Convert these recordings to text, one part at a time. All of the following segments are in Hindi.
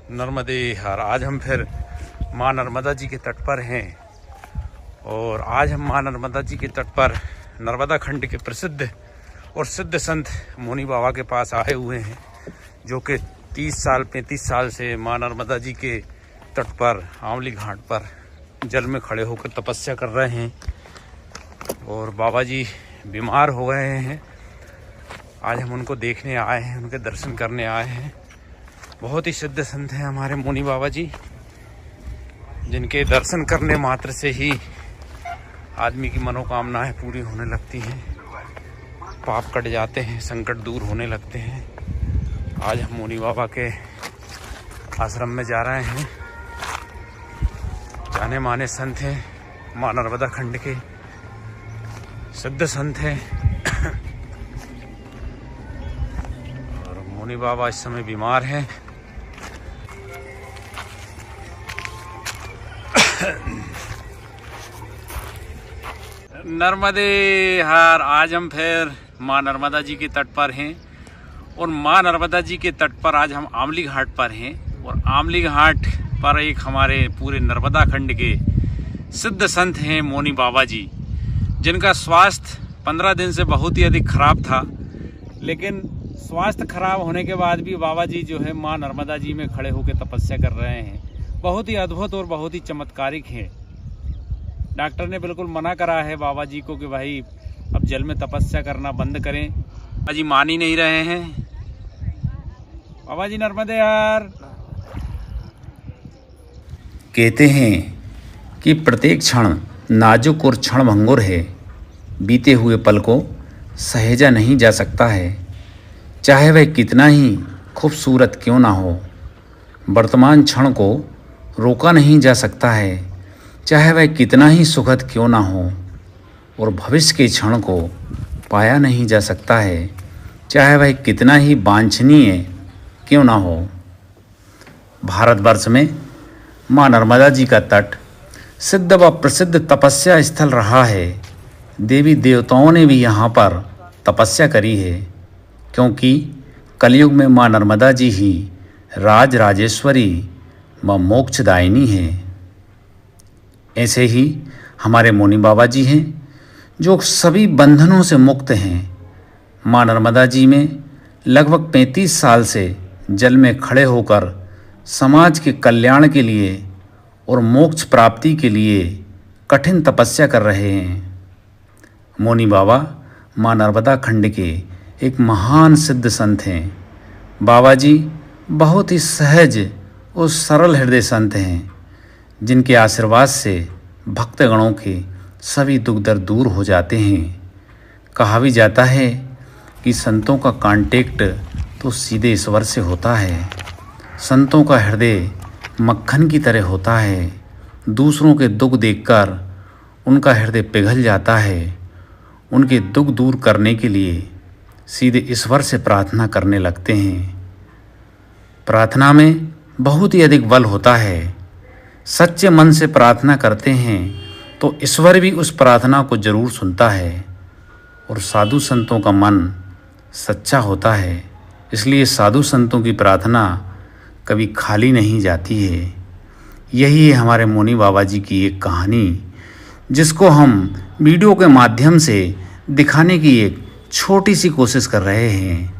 नर्मदे हर। आज हम फिर माँ नर्मदा जी के तट पर हैं और आज हम माँ नर्मदा जी के तट पर नर्मदा खंड के प्रसिद्ध और सिद्ध संत मोनी बाबा के पास आए हुए हैं, जो कि 35 साल से माँ नर्मदा जी के तट पर आंवली घाट पर जल में खड़े होकर तपस्या कर रहे हैं और बाबा जी बीमार हो गए हैं। आज हम उनको देखने आए हैं, उनके दर्शन करने आए हैं। बहुत ही सिद्ध संत हैं हमारे मोनी बाबा जी, जिनके दर्शन करने मात्र से ही आदमी की मनोकामनाएं पूरी होने लगती हैं, पाप कट जाते हैं, संकट दूर होने लगते हैं। आज हम मोनी बाबा के आश्रम में जा रहे हैं। जाने माने संत हैं, माँ नर्मदा खंड के सिद्ध संत हैं और मोनी बाबा इस समय बीमार हैं। नर्मदे हर। आज हम फिर माँ नर्मदा जी के तट पर हैं और माँ नर्मदा जी के तट पर आज हम आंवली घाट पर हैं और आंवली घाट पर एक हमारे पूरे नर्मदा खंड के सिद्ध संत हैं मोनी बाबा जी, जिनका स्वास्थ्य 15 दिन से बहुत ही अधिक खराब था। लेकिन स्वास्थ्य खराब होने के बाद भी बाबा जी जो है माँ नर्मदा जी में खड़े होकर तपस्या कर रहे हैं। बहुत ही अद्भुत और बहुत ही चमत्कारिक है। डॉक्टर ने बिल्कुल मना करा है बाबा जी को कि भाई अब जल में तपस्या करना बंद करें। बाबा जी मान ही नहीं रहे हैं। बाबा जी नर्मदे यार। कहते हैं कि प्रत्येक क्षण नाजुक और क्षणभंगुर है, बीते हुए पल को सहेजा नहीं जा सकता है, चाहे वह कितना ही खूबसूरत क्यों ना हो। वर्तमान क्षण को रोका नहीं जा सकता है, चाहे वह कितना ही सुखद क्यों ना हो, और भविष्य के क्षण को पाया नहीं जा सकता है, चाहे वह कितना ही वांछनीय क्यों ना हो। भारतवर्ष में माँ नर्मदा जी का तट सिद्ध व प्रसिद्ध तपस्या स्थल रहा है। देवी देवताओं ने भी यहाँ पर तपस्या करी है, क्योंकि कलयुग में माँ नर्मदा जी ही राज राजेश्वरी व मोक्षदायिनी हैं। ऐसे ही हमारे मोनी बाबा जी हैं, जो सभी बंधनों से मुक्त हैं। माँ नर्मदा जी में लगभग 35 साल से जल में खड़े होकर समाज के कल्याण के लिए और मोक्ष प्राप्ति के लिए कठिन तपस्या कर रहे हैं। मोनी बाबा माँ नर्मदा खंड के एक महान सिद्ध संत हैं। बाबा जी बहुत ही सहज और सरल हृदय संत हैं, जिनके आशीर्वाद से भक्तगणों के सभी दुख दर्द दूर हो जाते हैं। कहा भी जाता है कि संतों का कांटेक्ट तो सीधे ईश्वर से होता है। संतों का हृदय मक्खन की तरह होता है। दूसरों के दुख देखकर उनका हृदय पिघल जाता है। उनके दुख दूर करने के लिए सीधे ईश्वर से प्रार्थना करने लगते हैं। प्रार्थना में बहुत ही अधिक बल होता है। सच्चे मन से प्रार्थना करते हैं तो ईश्वर भी उस प्रार्थना को जरूर सुनता है। और साधु संतों का मन सच्चा होता है, इसलिए साधु संतों की प्रार्थना कभी खाली नहीं जाती है। यही है हमारे मोनी बाबा जी की एक कहानी, जिसको हम वीडियो के माध्यम से दिखाने की एक छोटी सी कोशिश कर रहे हैं।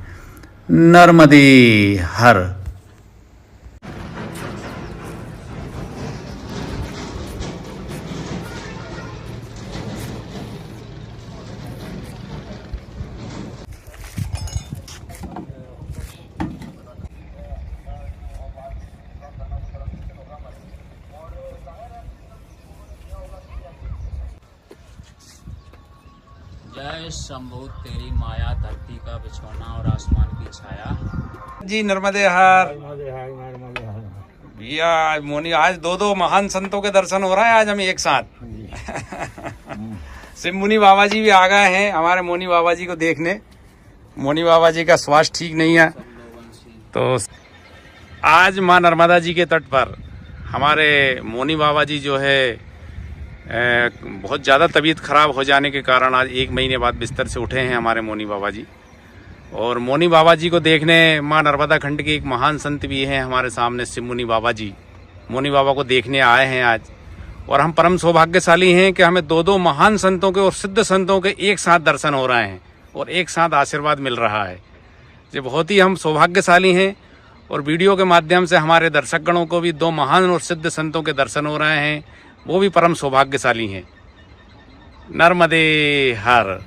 नर्मदे हर। जय शंभु तेरी माया, धरती का बिछौना और आसमान की छाया। जी नर्मदे हर। भैया मोनी आज दो महान संतों के दर्शन हो रहा है आज हम एक साथ। शिव मुनि बाबा जी भी आ गए हैं हमारे मोनी बाबा जी को देखने। मोनी बाबा जी का स्वास्थ्य ठीक नहीं है, तो आज माँ नर्मदा जी के तट पर हमारे मोनी बाबा जी जो है बहुत ज़्यादा तबीयत ख़राब हो जाने के कारण आज 1 महीने बाद बिस्तर से उठे हैं हमारे मोनी बाबा जी। और मोनी बाबा जी को देखने माँ नर्मदा खंड के एक महान संत भी हैं हमारे सामने, सिमुनी बाबा जी। मोनी बाबा को देखने आए हैं आज, और हम परम सौभाग्यशाली हैं कि हमें दो महान संतों के और सिद्ध संतों के एक साथ दर्शन हो रहे हैं और एक साथ आशीर्वाद मिल रहा है। ये बहुत ही हम सौभाग्यशाली हैं, और वीडियो के माध्यम से हमारे दर्शकगणों को भी दो महान और सिद्ध संतों के दर्शन हो रहे हैं, वो भी परम सौभाग्यशाली हैं। नर्मदे हर।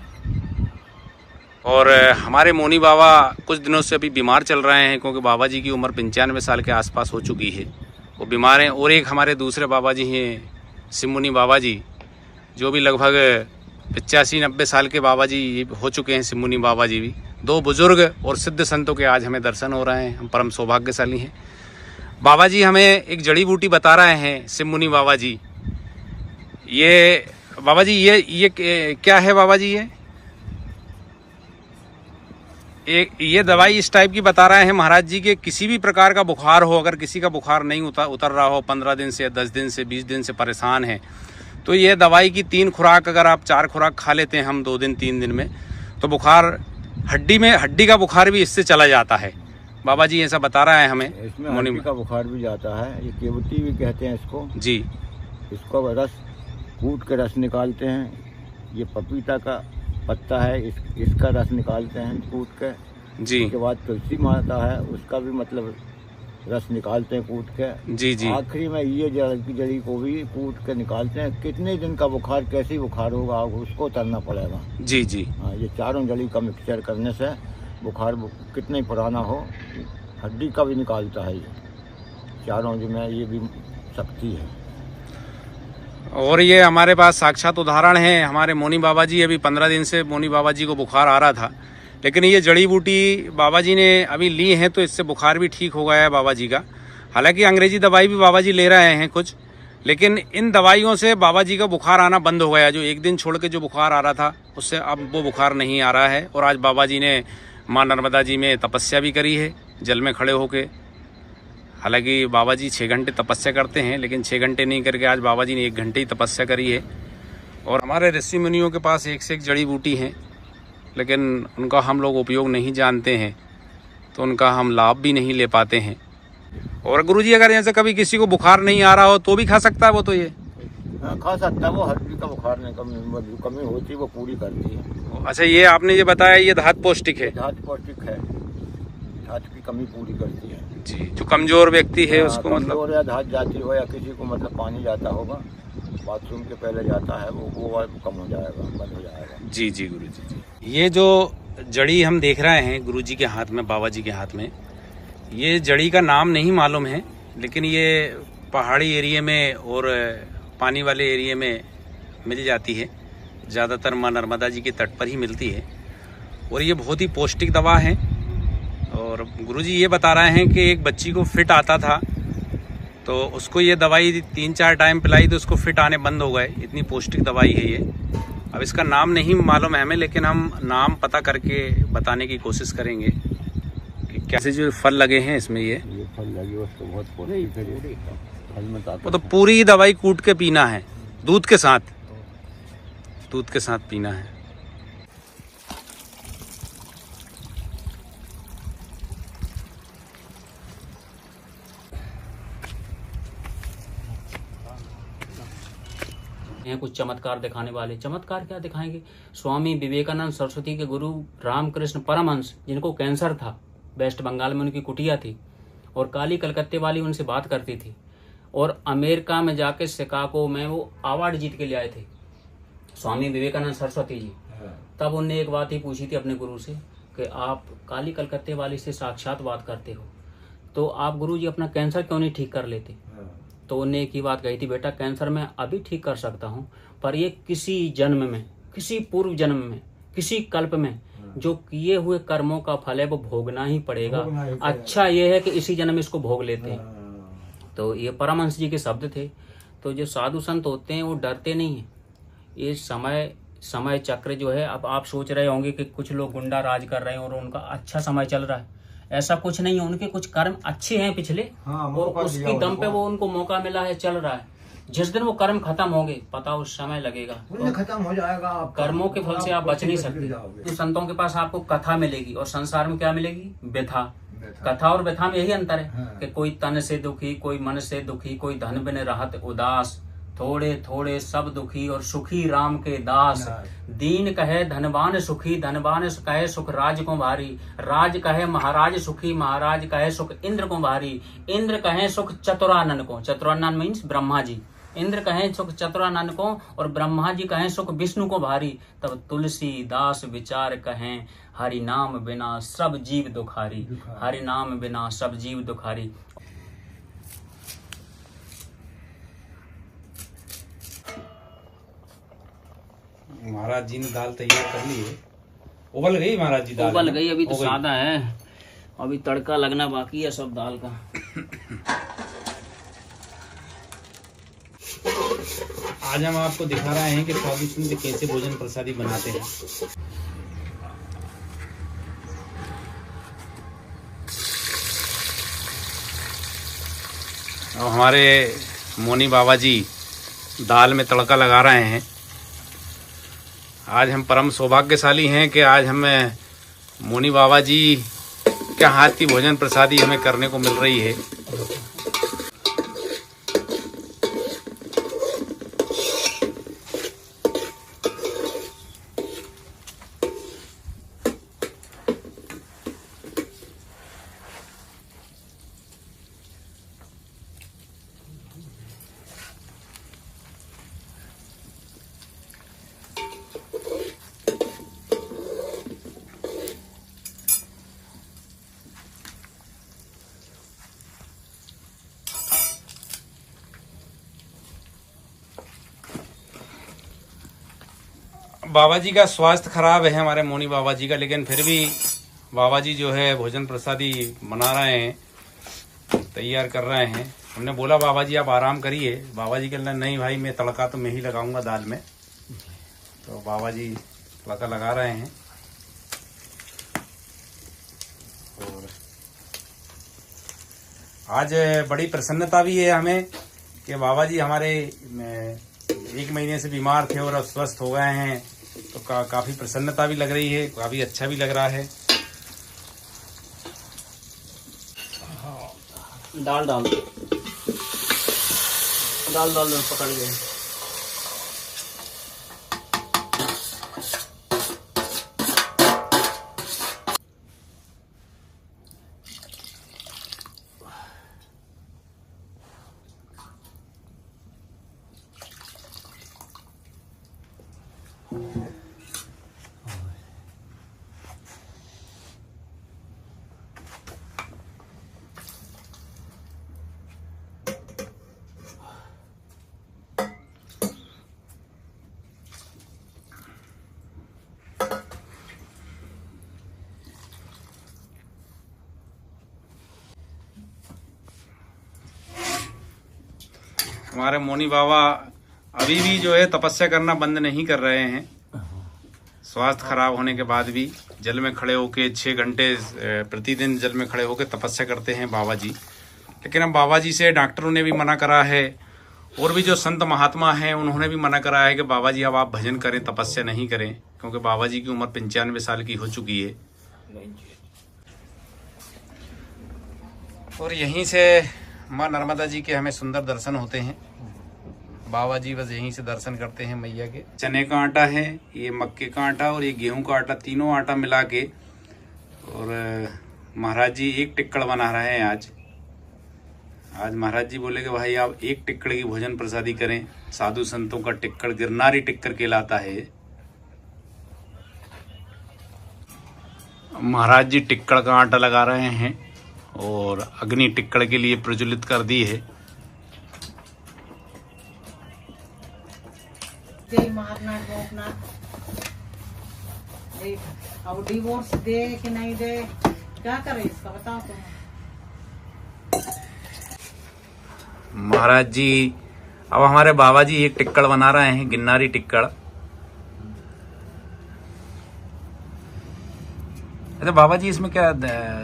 और हमारे मोनी बाबा कुछ दिनों से अभी बीमार चल रहे हैं, क्योंकि बाबा जी की उम्र 95 साल के आसपास हो चुकी है, वो बीमार हैं। और एक हमारे दूसरे बाबा जी हैं सिमुनी बाबा जी, जो भी लगभग 85-90 साल के बाबा जी हो चुके हैं। सिमुनी बाबा जी भी दो बुजुर्ग और सिद्ध संतों के आज हमें दर्शन हो रहे हैं, हम परम सौभाग्यशाली हैं। बाबा जी हमें एक जड़ी बूटी बता रहे हैं, सिमुनी बाबा जी। ये बाबा जी ये क्या है बाबा जी? ये दवाई इस टाइप की बता रहे हैं महाराज जी के किसी भी प्रकार का बुखार हो, अगर किसी का बुखार नहीं उतर रहा हो, 15 दिन से 10 दिन से 20 दिन से परेशान है, तो ये दवाई की 3 खुराक अगर आप 4 खुराक खा लेते हैं हम 2 दिन 3 दिन में, तो बुखार हड्डी का बुखार भी इससे चला जाता है। बाबा जी ऐसा बता रहा है हमें। इसमें हड्डी का बुखार भी जाता है। ये केवती भी कहते हैं इसको जी। इसको रस कूट के रस निकालते हैं। ये पपीता का पत्ता है, इसका रस निकालते हैं कूट के जी। उसके बाद तुलसी माता है, उसका भी मतलब रस निकालते हैं कूट के जी जी। आखिरी में ये जड़ी को भी कूट के निकालते हैं। कितने दिन का बुखार, कैसी बुखार होगा उसको उतरना पड़ेगा। जी जी। हाँ, ये चारों जड़ी का मिक्सचर करने से बुखार कितना ही पुराना हो, हड्डी का भी निकालता है। ये चारों में ये भी शक्ति है। और ये हमारे पास साक्षात उदाहरण है। हमारे मोनी बाबा जी, अभी 15 दिन से मोनी बाबा जी को बुखार आ रहा था, लेकिन ये जड़ी बूटी बाबा जी ने अभी ली है, तो इससे बुखार भी ठीक हो गया है बाबा जी का। हालांकि अंग्रेजी दवाई भी बाबा जी ले रहे हैं कुछ, लेकिन इन दवाइयों से बाबा जी का बुखार आना बंद हो गया। जो एक दिन छोड़ के जो बुखार आ रहा था, उससे अब वो बुखार नहीं आ रहा है। और आज बाबा जी ने माँ नर्मदा जी में तपस्या भी करी है, जल में खड़े होके। हालांकि बाबा जी 6 घंटे तपस्या करते हैं, लेकिन 6 घंटे नहीं करके आज बाबा जी ने 1 घंटे ही तपस्या करी है। और हमारे ऋषि मुनियों के पास एक से एक जड़ी बूटी हैं, लेकिन उनका हम लोग उपयोग नहीं जानते हैं, तो उनका हम लाभ भी नहीं ले पाते हैं। और गुरुजी अगर जैसे कभी किसी को बुखार नहीं आ रहा हो तो भी खा सकता है वो? तो ये खा सकता है वो, हड्डी का बुखार नहीं कमी होती वो पूरी करती है। अच्छा, ये आपने ये बताया ये धात पौष्टिक है? धात पौष्टिक है, धात की कमी पूरी करती है जी। जो कमजोर व्यक्ति है उसको मतलब या धात जाती हो या किसी को मतलब पानी जाता होगा, बाथरूम के पहले जाता है, वो कम हो जाएगा, बंद हो जाएगा। जी जी गुरुजी जी। ये जो जड़ी हम देख रहे हैं गुरुजी के हाथ में, बाबा जी के हाथ में, ये जड़ी का नाम नहीं मालूम है, लेकिन ये पहाड़ी एरिया में और पानी वाले एरिया में मिल जाती है। ज़्यादातर माँ नर्मदा जी के तट पर ही मिलती है, और ये बहुत ही पौष्टिक दवा है। और गुरुजी ये बता रहे हैं कि एक बच्ची को फिट आता था, तो उसको ये दवाई 3-4 टाइम पिलाई तो उसको फिट आने बंद हो गए। इतनी पौष्टिक दवाई है ये। अब इसका नाम नहीं मालूम है हमें, लेकिन हम नाम पता करके बताने की कोशिश करेंगे कि कैसे जो फल लगे हैं इसमें। ये फल लगे उसको बहुत पौष्टिक है, फल में वो तो पूरी दवाई कूट के पीना है, दूध के साथ पीना है। हैं कुछ चमत्कार दिखाने वाले। चमत्कार क्या दिखाएंगे? स्वामी विवेकानंद सरस्वती के गुरु रामकृष्ण परमहंस, जिनको कैंसर था, वेस्ट बंगाल में उनकी कुटिया थी, और काली कलकत्ते वाली उनसे बात करती थी, और अमेरिका में जाके शिकागो में वो अवार्ड जीत के ले आए थे स्वामी विवेकानंद सरस्वती जी। तब उनने एक बात ही पूछी थी अपने गुरु से कि आप काली कलकत्ते वाली से साक्षात बात करते हो, तो आप गुरु जी अपना कैंसर क्यों नहीं ठीक कर लेते? तो उन्हें एक ही बात कही थी, बेटा कैंसर मैं अभी ठीक कर सकता हूँ, पर ये किसी जन्म में, किसी पूर्व जन्म में, किसी कल्प में जो किए हुए कर्मों का फल है वो भोगना ही पड़ेगा। अच्छा ये है कि इसी जन्म में इसको भोग लेते हैं। तो ये परमहंस जी के शब्द थे। तो जो साधु संत होते हैं वो डरते नहीं हैं। ये समय चक्र जो है, अब आप सोच रहे होंगे कि कुछ लोग गुंडा राज कर रहे हैं और उनका अच्छा समय चल रहा है, ऐसा कुछ नहीं है। उनके कुछ कर्म अच्छे हैं पिछले, और उसकी दम पे वो उनको मौका मिला है, चल रहा है। जिस दिन वो कर्म खत्म होंगे पता उस समय लगेगा, पुण्य खत्म हो जाएगा, आपका कर्मों के फल से आप बच नहीं सकते। जाओगे। तो संतों के पास आपको कथा मिलेगी और संसार में क्या मिलेगी? व्यथा। कथा और व्यथा में यही अंतर है कि कोई तन से दुखी, कोई मन से दुखी, कोई धन बिन रहत उदास, थोड़े थोड़े सब दुखी और सुखी राम के दास। दीन कहे धनवान सुखी, धनवान कहे सुख राज को भारी, राज कहे महाराज सुखी, महाराज कहे सुख इंद्र को भारी, इंद्र कहे सुख चतुरानन को, चतुरानन मीन्स ब्रह्मा जी, इंद्र कहे सुख चतुरानन को और ब्रह्मा जी कहे सुख विष्णु को भारी। तब तुलसी दास विचार कहें, हरि नाम बिना सब जीव दुखारी, हरि नाम बिना सब जीव दुखारी। महाराज जी ने दाल तैयार कर ली है। उबल गई महाराज जी दाल? उबल गई, अभी तो सादा है, अभी तड़का लगना बाकी है सब दाल का। आज हम आपको दिखा रहे हैं कि साधु संत कैसे भोजन प्रसादी बनाते हैं। और हमारे मोनी बाबा जी दाल में तड़का लगा रहे हैं। आज हम परम सौभाग्यशाली हैं कि आज हमें मोनी बाबा जी के हाथ की भोजन प्रसादी हमें करने को मिल रही है। बाबा जी का स्वास्थ्य खराब है, हमारे मोनी बाबा जी का, लेकिन फिर भी बाबा जी जो है भोजन प्रसादी बना रहे हैं, तैयार कर रहे हैं। हमने बोला बाबा जी आप आराम करिए, बाबा जी कहते नहीं भाई मैं तड़का तो मैं ही लगाऊंगा दाल में। तो बाबा जी तड़का लगा रहे हैं। और आज बड़ी प्रसन्नता भी है हमें कि बाबा जी हमारे 1 महीने से बीमार थे और अब स्वस्थ हो गए हैं, तो काफी प्रसन्नता भी लग रही है, काफी अच्छा भी लग रहा है। दाल डाल दो, दाल डाल दो, पकड़ गए। हमारे मोनी बाबा अभी भी जो है तपस्या करना बंद नहीं कर रहे हैं। स्वास्थ्य खराब होने के बाद भी जल में खड़े होके 6 घंटे प्रतिदिन जल में खड़े होकर तपस्या करते हैं बाबा जी। लेकिन अब बाबा जी से डॉक्टरों ने भी मना करा है और भी जो संत महात्मा हैं उन्होंने भी मना करा है कि बाबा जी अब आप भजन करें, तपस्या नहीं करें, क्योंकि बाबा जी की उम्र 95 साल की हो चुकी है। और यहीं से माँ नर्मदा जी के हमें सुंदर दर्शन होते हैं। बाबा जी बस यहीं से दर्शन करते हैं मैया के। चने का आटा है, ये मक्के का आटा और ये गेहूं का आटा, तीनों आटा मिला के, और महाराज जी 1 टिक्कड़ बना रहे हैं आज। महाराज जी बोले कि भाई आप 1 टिक्कड़ की भोजन प्रसादी करें। साधु संतों का टिक्कड़ गिरनारी टिक्कड़ कहलाता है। महाराज जी टिक्कड़ का आटा लगा रहे हैं और अग्नि टिक्कड़ के लिए प्रज्वलित कर दी है। मारना रोकना, अब डिवोर्स दे कि नहीं दे, क्या करे इसका बताओ तुम। महाराज जी अब हमारे बाबा जी 1 टिक्कड़ बना रहे हैं, गिरनारी टिक्कड़। अरे बाबा जी इसमें क्या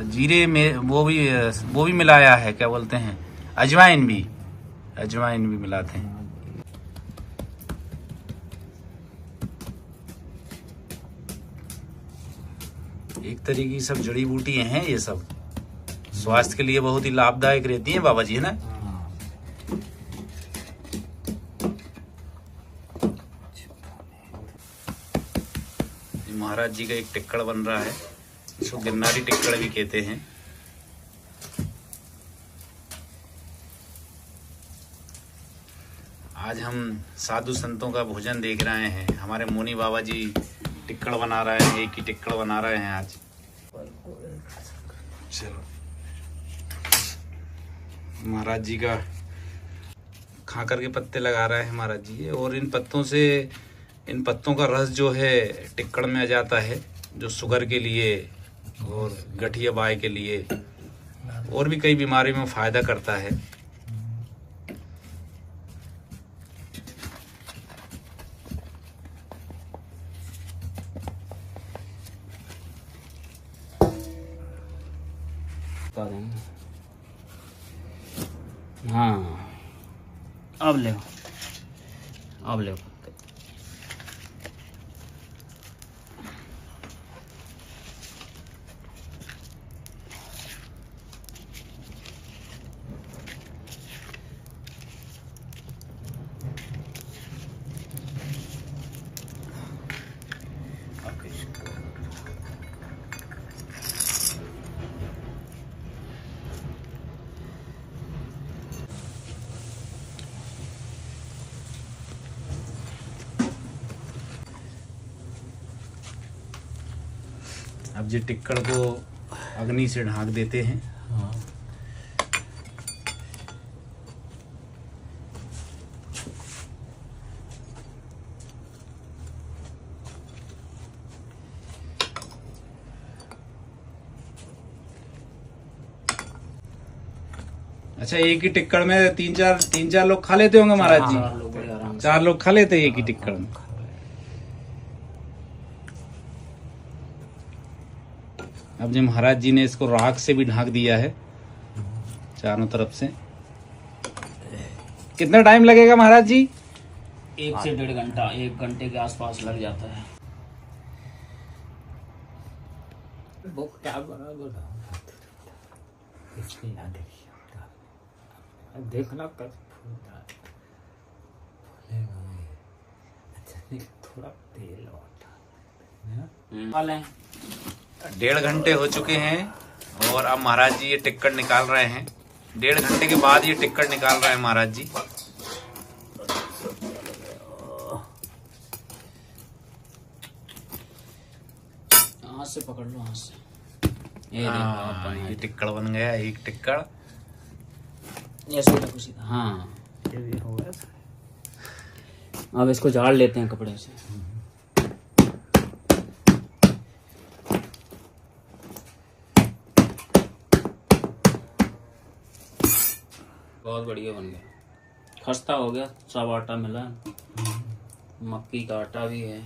जीरे में वो भी मिलाया है, क्या बोलते हैं, अजवाइन भी मिलाते हैं। एक तरीके की सब जड़ी बूटी हैं, ये सब स्वास्थ्य के लिए बहुत ही लाभदायक रहती हैं बाबा जी, है ना। महाराज जी का एक टिक्कड़ बन रहा है, इसको गिरनारी टिक्कड़ भी कहते हैं। आज हम साधु संतों का भोजन देख रहे हैं। हमारे मुनि बाबा जी टिक्कड़ बना रहे हैं, एक ही टिक्कड़ बना रहे हैं आज। चलो महाराज जी का खाकर के पत्ते लगा रहे हैं महाराज जी, और इन पत्तों का रस जो है टिक्कड़ में आ जाता है, जो शुगर के लिए और गठिया बाय के लिए और भी कई बीमारी में फायदा करता है। हाँ अब ले अब जी टिक्कड़ को अग्नि से ढांक देते हैं। अच्छा, एक ही टिक्कड़ में तीन चार लोग खा लेते होंगे महाराज जी? 4 लोग खा लेते हैं एक ही टिक्कड़ में। अब जो महाराज जी ने इसको राख से भी ढांक दिया है चारों तरफ से। कितना टाइम लगेगा महाराज जी? 1 से 1.5 घंटा, 1 घंटे के आसपास लग जाता है। देखना कर थोड़ा तेल 1.5 घंटे हो चुके हैं और अब महाराज जी ये टिक्कड़ निकाल रहे हैं। 1.5 घंटे के बाद ये टिक्कड़ निकाल रहे हैं महाराज जी। हाथ से पकड़ लो, हाथ से। ये टिक्कड़ बन गया, एक टिक्कड़। ऐसे रखो सीधा। हाँ, ये भी हो गया। अब इसको झाड़ लेते हैं कपड़े से। बहुत बढ़िया बन गया, खस्ता हो गया। सब आटा मिला, मक्की का आटा भी है,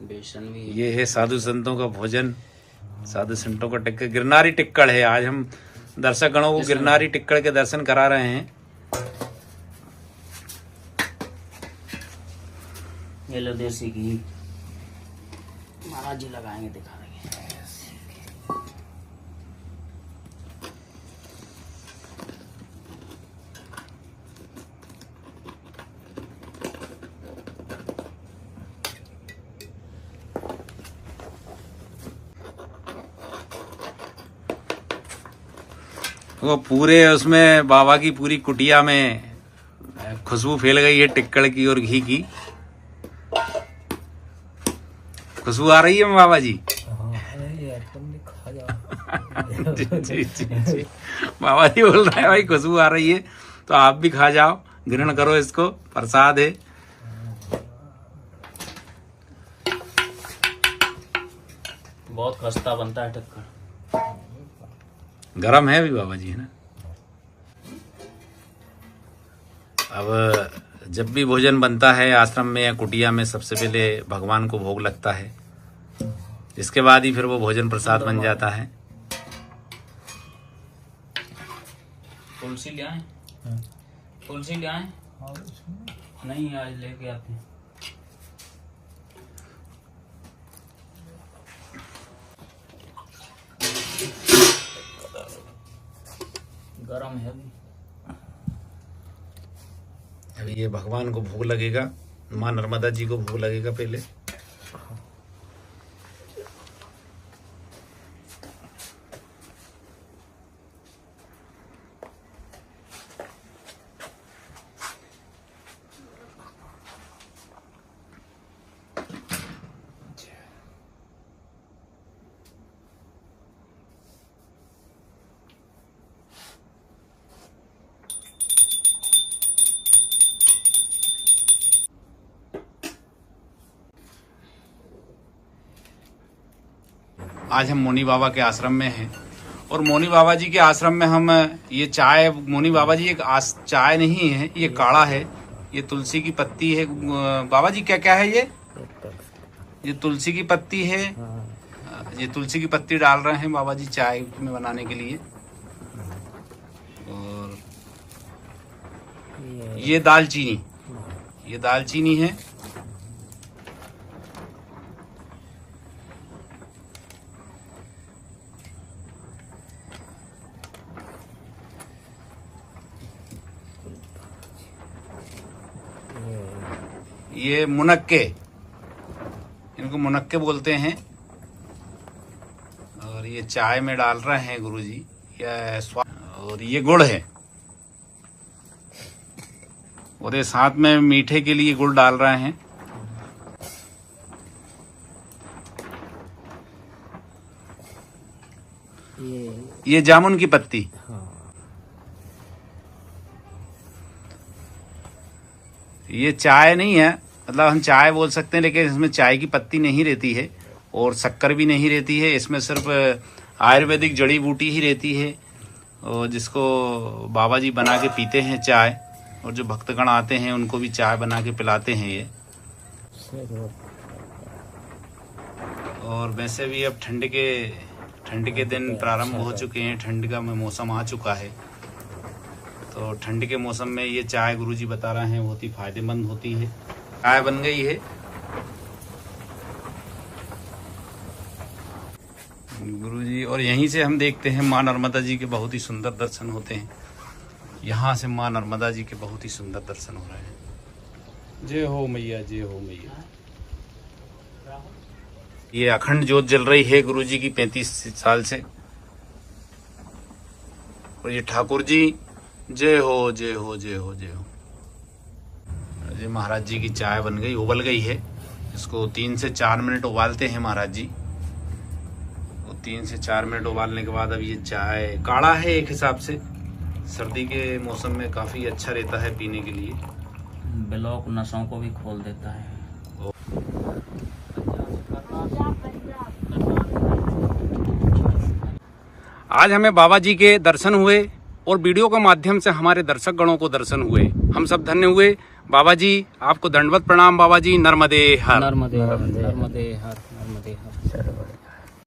बेसन भी है। ये है साधु संतों का भोजन, साधु संतों का टिक्कड़, गिरनारी टिक्कड़ है। आज हम दर्शक गणों को गिरनारी टिक्कड़ के दर्शन करा रहे हैं। ये लो देसी घी, महाराज जी लगाएंगे, दिखा देंगे। वो पूरे उसमें बाबा की पूरी कुटिया में खुशबू फैल गई है टिक्कड़ की और घी की। खुशबू आ रही है बाबा जी? जी। बाबा जी बोल रहे हैं भाई खुशबू आ रही है तो आप भी खा जाओ, ग्रहण करो इसको, प्रसाद है। बहुत खस्ता बनता है टिक्कड़। गरम है अभी बाबा जी, है ना। अब जब भी भोजन बनता है आश्रम में या कुटिया में, सबसे पहले भगवान को भोग लगता है, इसके बाद ही फिर वो भोजन प्रसाद बन जाता है। तुलसी ले आए? तुलसी ले आए? नहीं, आज लेके आते हैं। गरम है अभी। अभी ये भगवान को भोग लगेगा, माँ नर्मदा जी को भोग लगेगा पहले। आज हम मोनी बाबा के आश्रम में हैं और मोनी बाबा जी के आश्रम में हम ये चाय, मोनी बाबा जी एक चाय नहीं है, ये काढ़ा है, ये तुलसी की पत्ती है। बाबा जी क्या क्या है ये तुलसी की पत्ती है, ये तुलसी की पत्ती डाल रहे हैं बाबा जी चाय में बनाने के लिए। और ये दालचीनी है। ये मुनक्के, इनको मुनक्के बोलते हैं। और ये चाय में डाल रहे हैं गुरुजी, और ये गुड़ है और ये साथ में मीठे के लिए गुड़ डाल रहे हैं। ये जामुन की पत्ती। ये चाय नहीं है, मतलब हम चाय बोल सकते हैं, लेकिन इसमें चाय की पत्ती नहीं रहती है और शक्कर भी नहीं रहती है। इसमें सिर्फ आयुर्वेदिक जड़ी बूटी ही रहती है, और जिसको बाबा जी बना के पीते हैं चाय, और जो भक्तगण आते हैं उनको भी चाय बना के पिलाते हैं ये। और वैसे भी अब ठंड के दिन प्रारंभ हो चुके हैं, ठंड का मौसम आ चुका है, तो ठंड के मौसम में ये चाय गुरुजी बता रहे हैं बहुत ही फायदेमंद होती है। चाय बन गई है गुरुजी, और यहीं से हम देखते हैं माँ नर्मदा जी के बहुत ही सुंदर दर्शन होते हैं। यहाँ से माँ नर्मदा जी के बहुत ही सुंदर दर्शन हो रहे हैं। जय हो मैया, जय हो मैया। ये अखंड ज्योत जल रही है गुरुजी की 35 साल से। और ये ठाकुर जी, जय हो, जय हो, जय हो, जय हो। ये महाराज जी की चाय बन गई, उबल गई है। इसको 3 से 4 मिनट उबालते हैं महाराज जी। 3 से 4 मिनट उबालने के बाद अब ये चाय काढ़ा है, एक हिसाब से सर्दी के मौसम में काफी अच्छा रहता है पीने के लिए। ब्लॉक नसों को भी खोल देता है। आज हमें बाबा जी के दर्शन हुए और वीडियो के माध्यम से हमारे दर्शक गणों को दर्शन हुए। हम सब धन्य हुए। बाबा जी आपको दंडवत प्रणाम। बाबा जी नर्मदे हर। नर्मदे हर, नर्मदे हर, नर्मदे हर।